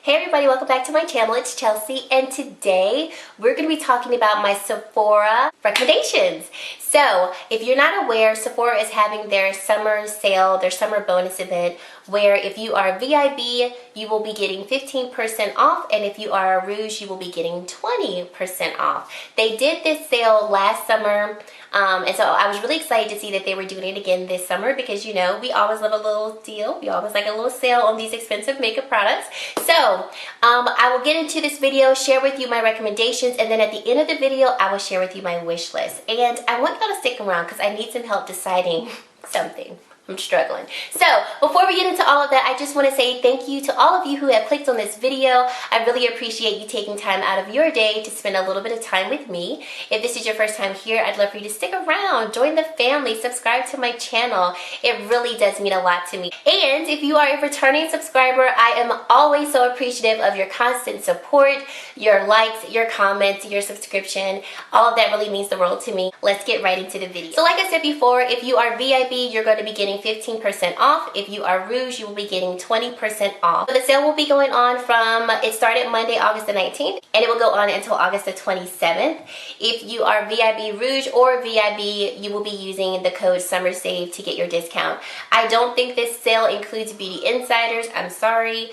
Hey everybody, welcome back to my channel. It's Chelsea, and today we're going to be talking about my Sephora recommendations. So if you're not aware, Sephora is having their summer sale, their summer bonus event, where if you are VIB, you will be getting 15% off, and if you are a Rouge, you will be getting 20% off. They did this sale last summer, and so I was really excited to see that they were doing it again this summer because, you know, we always love a little deal. We always like a little sale on these expensive makeup products. So I will get into this video, share with you my recommendations, and then at the end of the video, I will share with you my wish list. And I want y'all to stick around because I need some help deciding something. I'm struggling. So before we get into all of that, I just want to say thank you to all of you who have clicked on this video. I really appreciate you taking time out of your day to spend a little bit of time with me. If this is your first time here, I'd love for you to stick around, join the family, subscribe to my channel. It really does mean a lot to me. And if you are a returning subscriber, I am always so appreciative of your constant support, your likes, your comments, your subscription. All of that really means the world to me. Let's get right into the video. So like I said before, if you are VIB, you're going to be getting 15% off. If you are Rouge, you will be getting 20% off. So the sale will be going on from, it started Monday, August the 19th, and it will go on until August the 27th. If you are VIB Rouge or VIB, you will be using the code SUMMERSAVE to get your discount. I don't think this sale includes Beauty Insiders. I'm sorry.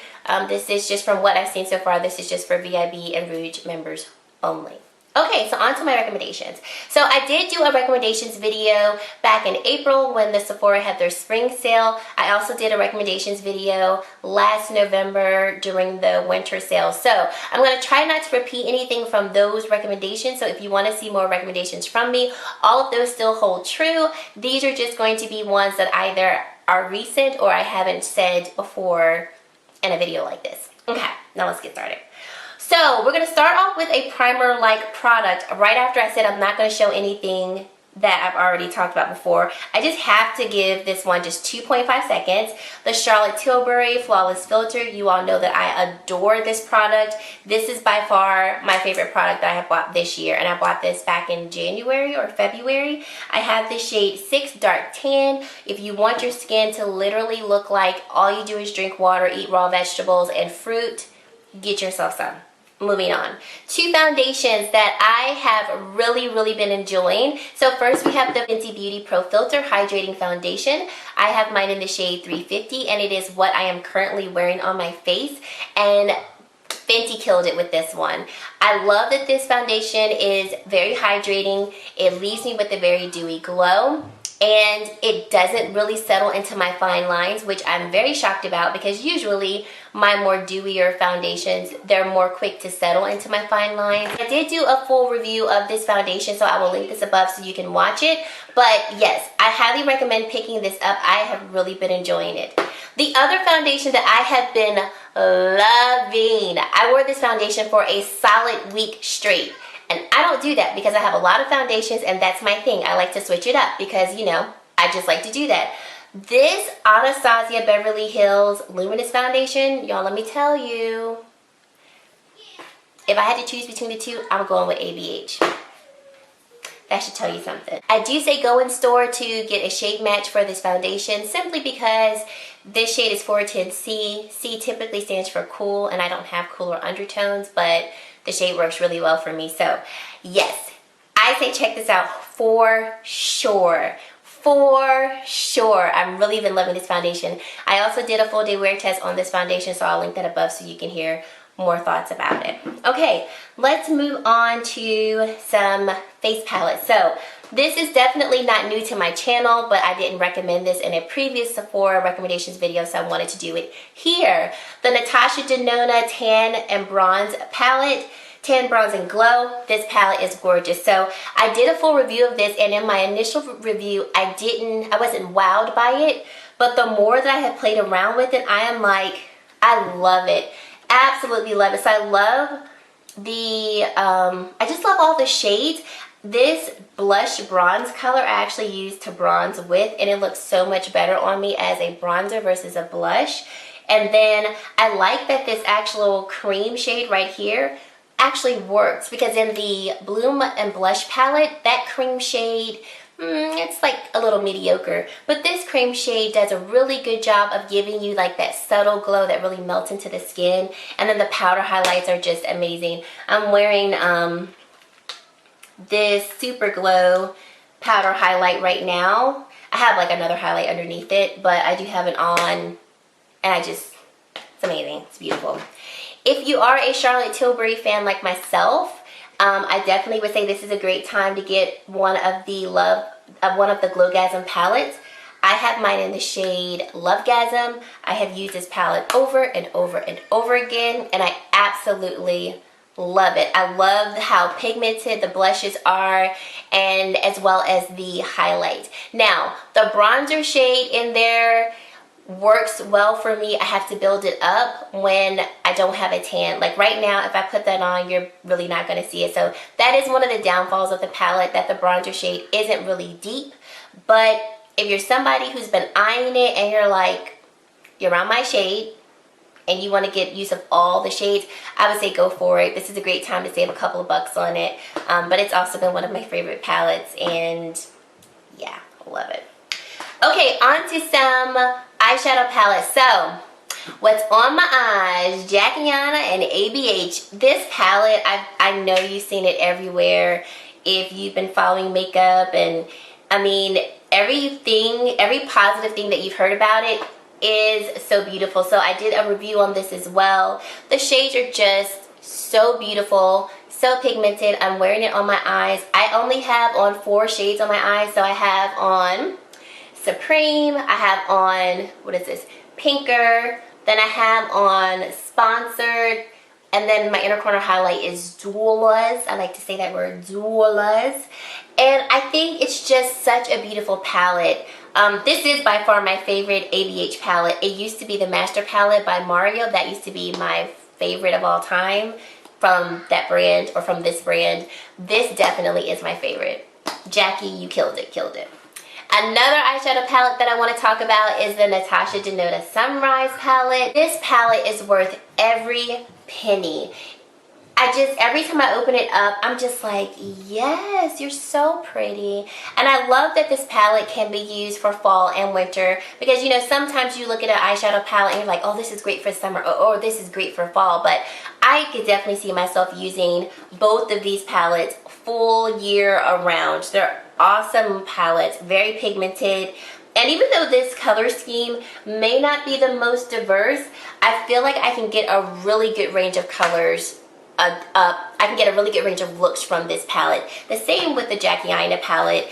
This is just from what I've seen so far. This is just for VIB and Rouge members only. Okay, so on to my recommendations. So I did do a recommendations video back in April when the Sephora had their spring sale. I also did a recommendations video last November during the winter sale. So I'm going to try not to repeat anything from those recommendations. So if you want to see more recommendations from me, all of those still hold true. These are just going to be ones that either are recent or I haven't said before in a video like this. Okay, now let's get started. So we're going to start off with a primer-like product. Right after I said I'm not going to show anything that I've already talked about before, I just have to give this one just 2.5 seconds. The Charlotte Tilbury Flawless Filter. You all know that I adore this product. This is by far my favorite product that I have bought this year, and I bought this back in January or February. I have the shade 6 Dark Tan. If you want your skin to literally look like all you do is drink water, eat raw vegetables and fruit, get yourself some. Moving on. Two foundations that I have really been enjoying. So first we have the Fenty Beauty Pro Filt'r Hydrating Foundation. I have mine in the shade 350 and it is what I am currently wearing on my face, and Fenty killed it with this one. I love that this foundation is very hydrating. It leaves me with a very dewy glow, and it doesn't really settle into my fine lines, which I'm very shocked about because usually my more dewier foundations, they're more quick to settle into my fine lines. I did do a full review of this foundation, so I will link this above so you can watch it. But yes, I highly recommend picking this up. I have really been enjoying it. The other foundation that I have been loving, I wore this foundation for a solid week straight. And I don't do that because I have a lot of foundations and that's my thing. I like to switch it up because, you know, I just like to do that. This Anastasia Beverly Hills Luminous Foundation, y'all, let me tell you, if I had to choose between the two, I'm going with ABH. That should tell you something. I do say go in store to get a shade match for this foundation simply because this shade is 410C. C typically stands for cool, and I don't have cooler undertones, but the shade works really well for me. So yes, I say check this out for sure. For sure. I'm really been loving this foundation. I also did a full day wear test on this foundation, so I'll link that above so you can hear more thoughts about it. Okay, let's move on to some face palettes. So this is definitely not new to my channel, but I didn't recommend this in a previous Sephora recommendations video, so I wanted to do it here. The Natasha Denona Tan and Bronze Palette. Tan, Bronze, and Glow. This palette is gorgeous. So I did a full review of this, and in my initial review, I wasn't wowed by it, but the more that I have played around with it, I am like, I love it. Absolutely love it. So I love the, I just love all the shades. This blush bronze color I actually used to bronze with, and it looks so much better on me as a bronzer versus a blush. And then I like that this actual cream shade right here actually works because in the Bloom and Blush palette, that cream shade it's like a little mediocre. But this cream shade does a really good job of giving you like that subtle glow that really melts into the skin. And then the powder highlights are just amazing. I'm wearing this Super Glow powder highlight right now. I have like another highlight underneath it, but I do have it on, and it's amazing. It's beautiful. If you are a Charlotte Tilbury fan like myself, I definitely would say this is a great time to get one of the Glowgasm palettes. I have mine in the shade Lovegasm. I have used this palette over and over and over again, and I absolutely love it. I love how pigmented the blushes are, and as well as the highlight. Now, the bronzer shade in there works well for me. I have to build it up when I don't have a tan. Like right now, if I put that on, you're really not going to see it. So that is one of the downfalls of the palette, that the bronzer shade isn't really deep. But if you're somebody who's been eyeing it and you're like, you're on my shade, and you want to get use of all the shades, I would say go for it. This is a great time to save a couple of bucks on it. But it's also been one of my favorite palettes, and yeah, I love it. Okay, on to some eyeshadow palettes. So, what's on my eyes, Jackie Aina and ABH. This palette, I know you've seen it everywhere if you've been following makeup, and I mean, every positive thing that you've heard about it is so beautiful. So I did a review on this as well. The shades are just so beautiful, so pigmented. I'm wearing it on my eyes. I only have on 4 shades on my eyes. So I have on Supreme, I have on, what is this, Pinker, then I have on Sponsored, and then my inner corner highlight is Doulas. I like to say that word, Doulas. And I think it's just such a beautiful palette. This is by far my favorite ABH palette. It used to be the Master Palette by Mario. That used to be my favorite of all time from that brand, or from this brand. This definitely is my favorite. Jackie, you killed it, killed it. Another eyeshadow palette that I want to talk about is the Natasha Denona Sunrise palette. This palette is worth every penny. Every time I open it up, I'm just like, yes, you're so pretty. And I love that this palette can be used for fall and winter, because you know, sometimes you look at an eyeshadow palette and you're like, oh, this is great for summer, or this is great for fall. But I could definitely see myself using both of these palettes full year around. They're awesome palettes, very pigmented. And even though this color scheme may not be the most diverse, I feel like I can get a really good range of colors. I can get a really good range of looks from this palette. The same with the Jackie Aina palette.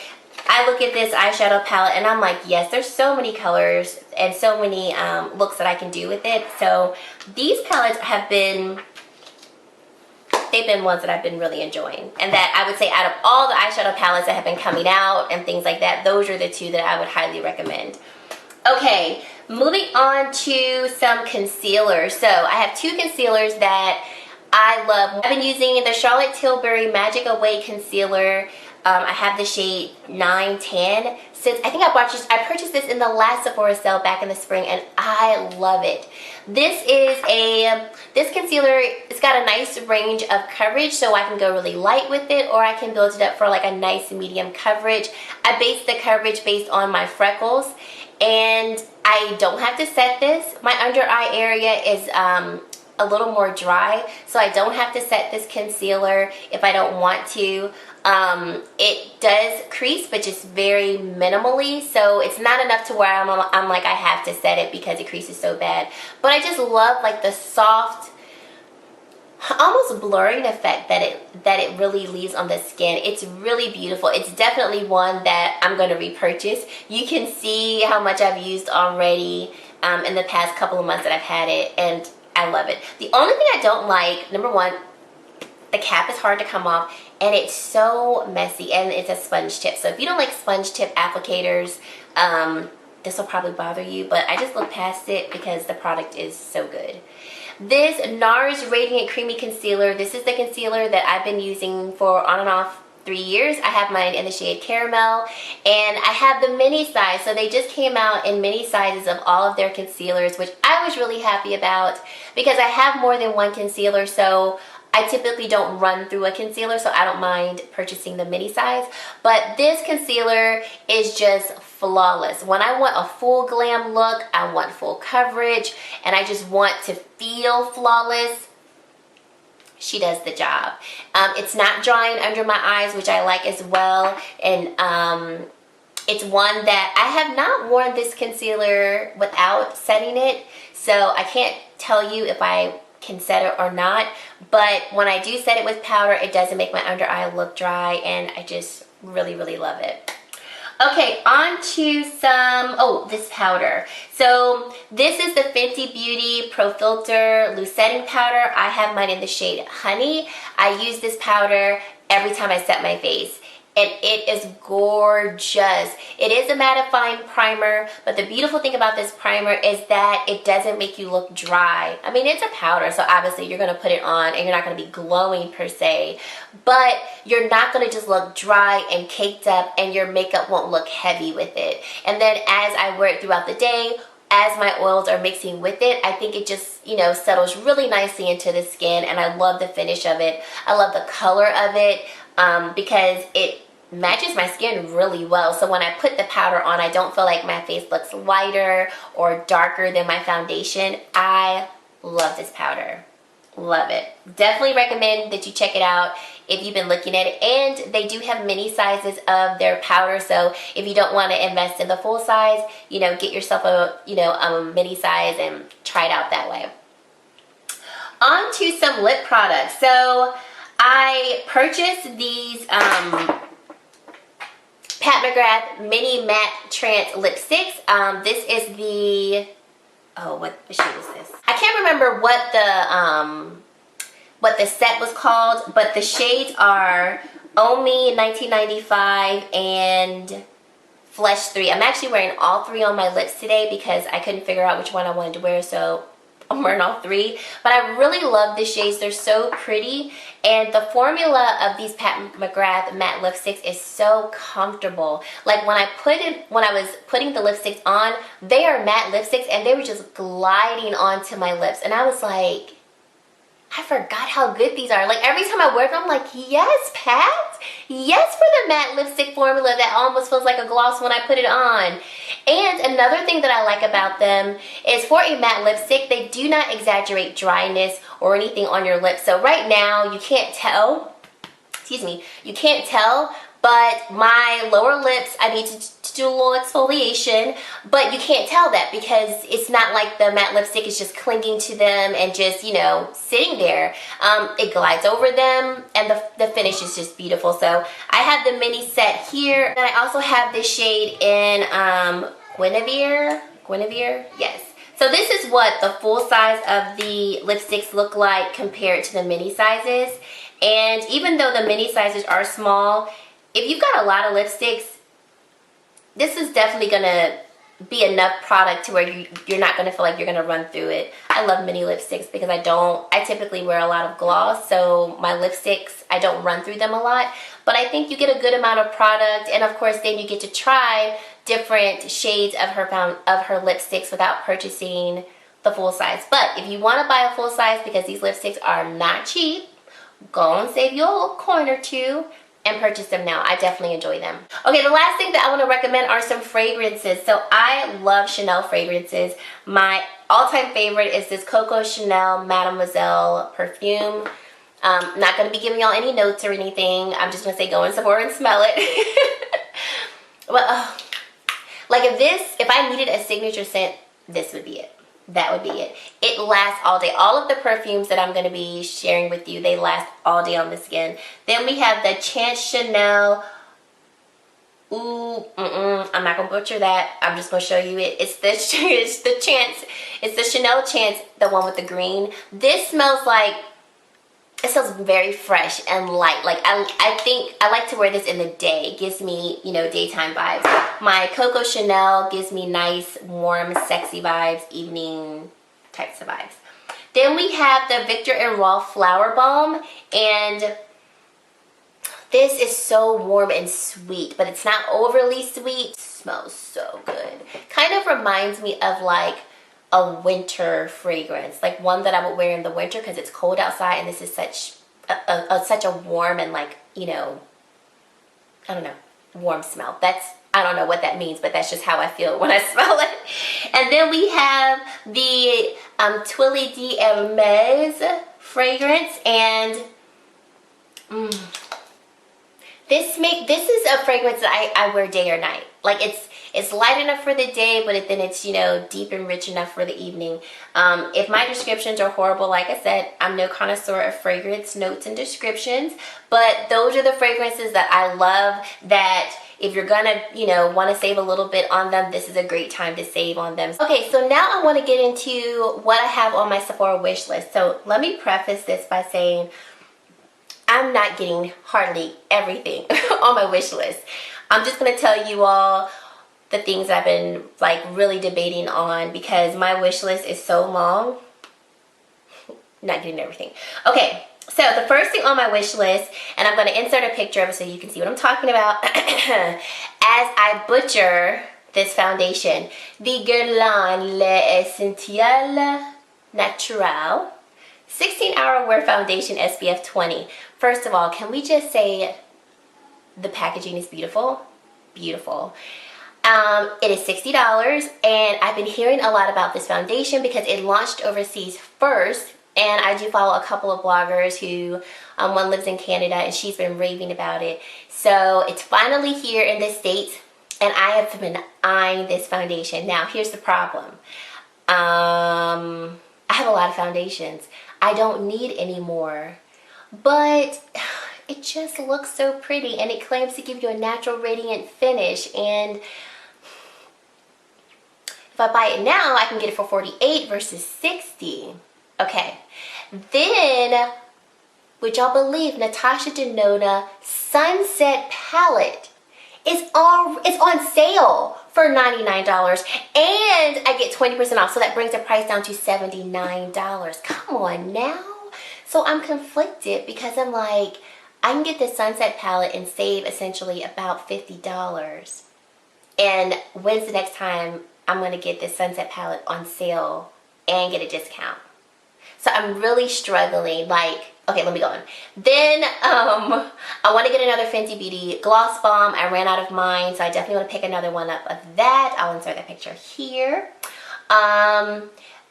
I look at this eyeshadow palette and I'm like, yes, there's so many colors and so many looks that I can do with it. So these palettes have been, they've been ones that I've been really enjoying. And that I would say, out of all the eyeshadow palettes that have been coming out and things like that, those are the 2 that I would highly recommend. Okay, moving on to some concealer. So I have 2 concealers that I love. I've been using the Charlotte Tilbury Magic Away Concealer. I have the shade 910. Since I think I purchased this in the last Sephora sale back in the spring, and I love it. This concealer, it's got a nice range of coverage, so I can go really light with it, or I can build it up for like a nice medium coverage. I base the coverage based on my freckles, and I don't have to set this. My under eye area is a little more dry, so I don't have to set this concealer if I don't want to. It does crease, but just very minimally, so it's not enough to where I'm like, I have to set it because it creases so bad. But I just love like the soft, almost blurring effect that it really leaves on the skin. It's really beautiful. It's definitely one that I'm going to repurchase. You can see how much I've used already in the past couple of months that I've had it, and I love it. The only thing I don't like, number 1, the cap is hard to come off, and it's so messy, and it's a sponge tip. So if you don't like sponge tip applicators, this will probably bother you, but I just look past it because the product is so good. This NARS Radiant Creamy Concealer, this is the concealer that I've been using for on and off 3 years. I have mine in the shade Caramel, and I have the mini size. So they just came out in mini sizes of all of their concealers, which I was really happy about because I have more than one concealer. So I typically don't run through a concealer, so I don't mind purchasing the mini size. But this concealer is just flawless. When I want a full glam look, I want full coverage, and I just want to feel flawless, she does the job. It's not drying under my eyes, which I like as well. And it's one that I have not worn this concealer without setting it, so I can't tell you if I can set it or not. But when I do set it with powder, it doesn't make my under eye look dry, and I just really, really love it. Okay, on to some, this powder. So this is the Fenty Beauty Pro Filt'r Loose Setting Powder. I have mine in the shade Honey. I use this powder every time I set my face, and it is gorgeous. It is a mattifying primer, but the beautiful thing about this primer is that it doesn't make you look dry. I mean, it's a powder, so obviously you're gonna put it on and you're not gonna be glowing per se, but you're not gonna just look dry and caked up, and your makeup won't look heavy with it. And then as I wear it throughout the day, as my oils are mixing with it, I think it just, you know, settles really nicely into the skin, and I love the finish of it. I love the color of it. Because it matches my skin really well. So when I put the powder on, I don't feel like my face looks lighter or darker than my foundation. I love this powder. Love it. Definitely recommend that you check it out if you've been looking at it. And they do have mini sizes of their powder, so if you don't want to invest in the full size, you know, get yourself a mini size and try it out that way. On to some lip products. So I purchased these Pat McGrath Mini MatteTrance lipsticks. This is the, what shade is this? I can't remember what the set was called, but the shades are Omi 1995 and Flesh 3. I'm actually wearing all three on my lips today because I couldn't figure out which one I wanted to wear, so I'm wearing all three. But I really love the shades. They're so pretty, and the formula of these Pat McGrath matte lipsticks is so comfortable. Like when I was putting the lipsticks on, they are matte lipsticks and they were just gliding onto my lips, and I was like, I forgot how good these are. Like every time I wear them, I'm like, yes, Pat, yes for the matte lipstick formula that almost feels like a gloss when I put it on. And another thing that I like about them is for a matte lipstick, they do not exaggerate dryness or anything on your lips. So right now, you can't tell, you can't tell, but my lower lips, I need to do a little exfoliation, but you can't tell that because it's not like the matte lipstick is just clinging to them and just, you know, sitting there. It glides over them, and the finish is just beautiful. So I have the mini set here, and I also have this shade in Guinevere, yes. So this is what the full size of the lipsticks look like compared to the mini sizes. And even though the mini sizes are small, if you've got a lot of lipsticks, this is definitely gonna be enough product to where you're not gonna feel like you're gonna run through it. I love mini lipsticks because I typically wear a lot of gloss, so my lipsticks, I don't run through them a lot. But I think you get a good amount of product, and of course then you get to try different shades of her lipsticks without purchasing the full size. But if you wanna buy a full size, because these lipsticks are not cheap, go and save you a little coin or two and purchase them now. I definitely enjoy them. Okay, the last thing that I want to recommend are some fragrances. So I love Chanel fragrances. My all-time favorite is this Coco Chanel Mademoiselle perfume. I'm not going to be giving y'all any notes or anything. I'm just going to say go in Sephora and smell it. Well, like if I needed a signature scent, this would be it. That would be it. It lasts all day. All of the perfumes that I'm going to be sharing with you, they last all day on the skin. Then we have the Chance Chanel. I'm not going to butcher that. I'm just going to show you it. It's the Chanel Chance, the one with the green. This smells like, it smells very fresh and light. Like I think I like to wear this in the day. It gives me, you know, daytime vibes. My Coco Chanel gives me nice, warm, sexy vibes, evening types of vibes. Then we have the Viktor and Rolf Flowerbomb, and this is so warm and sweet, but it's not overly sweet. It smells so good. Kind of reminds me of like a winter fragrance, like one that I would wear in the winter because it's cold outside, and this is such such a warm and like, you know, I don't know, warm smell. I don't know what that means, but that's just how I feel when I smell it. And then we have the Twilly d'Hermès fragrance, and this is a fragrance that I wear day or night. Like it's light enough for the day, but then it's, you know, deep and rich enough for the evening. If my descriptions are horrible, like I said, I'm no connoisseur of fragrance notes and descriptions, but those are the fragrances that I love, that if you're gonna, you know, want to save a little bit on them, this is a great time to save on them. Okay, so now I want to get into what I have on my Sephora wish list. So let me preface this by saying I'm not getting hardly everything on my wish list. I'm just gonna tell you all the things I've been like really debating on, because my wish list is so long. Not getting everything. Okay, so the first thing on my wish list, and I'm going to insert a picture of it so you can see what I'm talking about as I butcher this foundation. The Guerlain L'Essentiel Naturel 16-hour wear foundation SPF 20. First of all, can we just say the packaging is beautiful? Beautiful. It is $60, and I've been hearing a lot about this foundation because it launched overseas first, and I do follow a couple of bloggers who, one lives in Canada, and she's been raving about it. So it's finally here in the States, and I have been eyeing this foundation. Now, here's the problem. I have a lot of foundations. I don't need any more, but it just looks so pretty, and it claims to give you a natural radiant finish, and if I buy it now, I can get it for $48 versus $60. Okay, then, would y'all believe, Natasha Denona Sunset Palette is on sale for $99, and I get 20% off, so that brings the price down to $79. Come on now. So I'm conflicted because I'm like, I can get the Sunset Palette and save essentially about $50. And when's the next time I'm going to get this Sunset Palette on sale and get a discount? So I'm really struggling. Like, okay, let me go on. Then I want to get another Fenty Beauty Gloss Bomb. I ran out of mine, so I definitely want to pick another one up of that. I'll insert that picture here.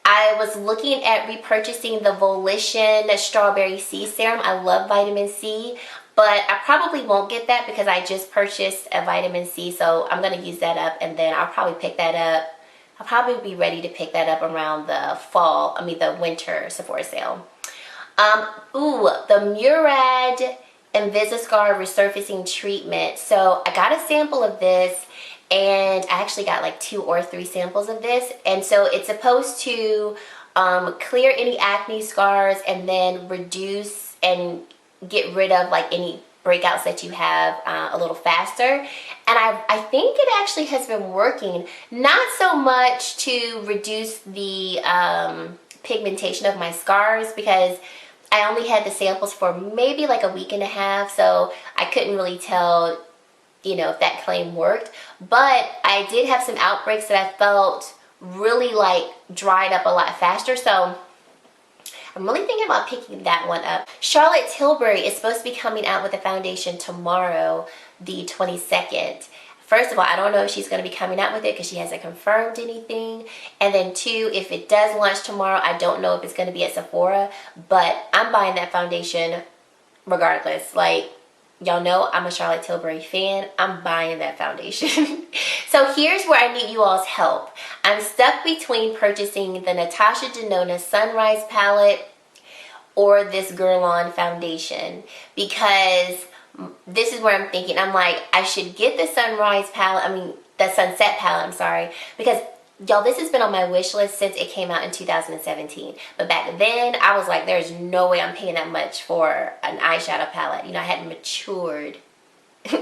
I was looking at repurchasing the Volition Strawberry C Serum. I love vitamin C, but I probably won't get that because I just purchased a vitamin C, so I'm going to use that up, and then I'll probably pick that up. I'll probably be ready to pick that up around the winter Sephora sale. The Murad Invisiscar Resurfacing Treatment. So I got a sample of this, and I actually got like 2 or 3 samples of this, and so it's supposed to clear any acne scars and then reduce and get rid of like any breakouts that you have a little faster. And I think it actually has been working, not so much to reduce the pigmentation of my scars, because I only had the samples for maybe like a week and a half, so I couldn't really tell, you know, if that claim worked. But I did have some outbreaks that I felt really like dried up a lot faster, so I'm really thinking about picking that one up. Charlotte Tilbury is supposed to be coming out with a foundation tomorrow, the 22nd. First of all, I don't know if she's going to be coming out with it because she hasn't confirmed anything. And then 2, if it does launch tomorrow, I don't know if it's going to be at Sephora, but I'm buying that foundation regardless. Like, y'all know I'm a Charlotte Tilbury fan. I'm buying that foundation. So here's where I need you all's help. I'm stuck between purchasing the Natasha Denona Sunrise Palette or this Guerlain foundation, because this is where I'm thinking. I'm like, I should get the Sunrise palette, the Sunset palette, I'm sorry, because y'all, this has been on my wish list since it came out in 2017. But back then, I was like, there's no way I'm paying that much for an eyeshadow palette. You know, I hadn't matured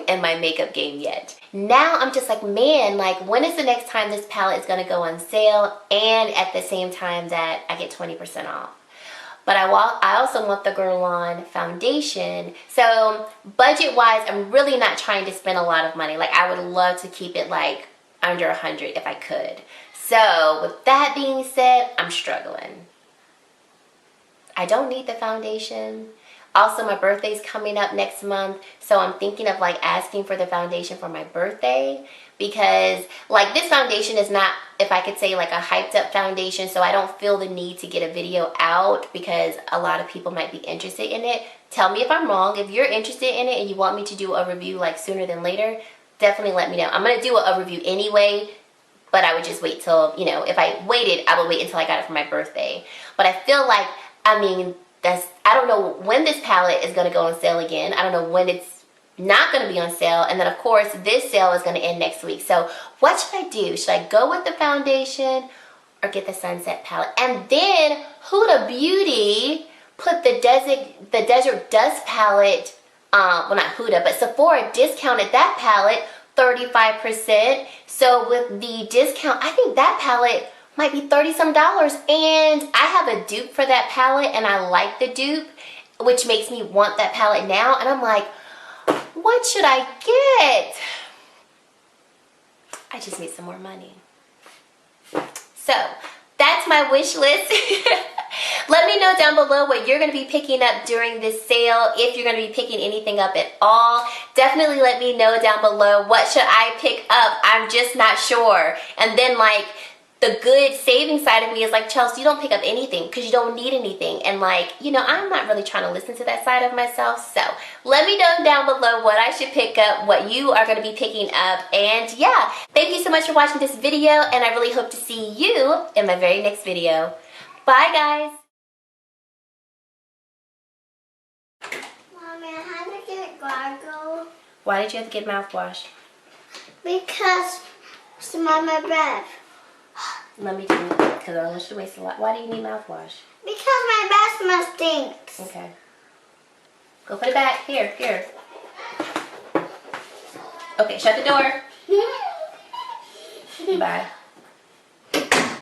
in my makeup game yet. Now I'm just like, man, like, when is the next time this palette is going to go on sale, and at the same time that I get 20% off? But I also want the Guerlain foundation. So budget-wise, I'm really not trying to spend a lot of money. Like, I would love to keep it like under $100 if I could. So with that being said, I'm struggling. I don't need the foundation, Also, my birthday's coming up next month, so I'm thinking of like asking for the foundation for my birthday, because like this foundation is not, if I could say, like a hyped up foundation, so I don't feel the need to get a video out because a lot of people might be interested in it. Tell me if I'm wrong. If you're interested in it and you want me to do a review like sooner than later, definitely let me know. I'm gonna do a review anyway, but I would just wait till, you know, if I waited, I would wait until I got it for my birthday. But I feel like, I mean, I don't know when this palette is gonna go on sale again. I don't know when it's not gonna be on sale. And then of course, this sale is gonna end next week. So what should I do? Should I go with the foundation or get the Sunset palette? And then Huda Beauty put the Desert Dust palette, well not Huda, but Sephora discounted that palette 35%. So with the discount, I think that palette might be $30-some. And I have a dupe for that palette and I like the dupe, which makes me want that palette now. And I'm like, what should I get? I just need some more money. So that's my wish list. Let me know down below what you're going to be picking up during this sale, if you're going to be picking anything up at all. Definitely let me know down below, what should I pick up? I'm just not sure. And then like the good saving side of me is like, Chelsea, you don't pick up anything because you don't need anything. And like, you know, I'm not really trying to listen to that side of myself. So let me know down below what I should pick up, what you are going to be picking up. And yeah, thank you so much for watching this video. And I really hope to see you in my very next video. Bye, guys. Mommy, I had to get gargle. Why did you have to get mouthwash? Because it's my breath. Let me do it, because I don't want you to waste a lot. Why do you need mouthwash? Because my breath smells stinks. Okay. Go put it back. Here. Okay, shut the door. Bye.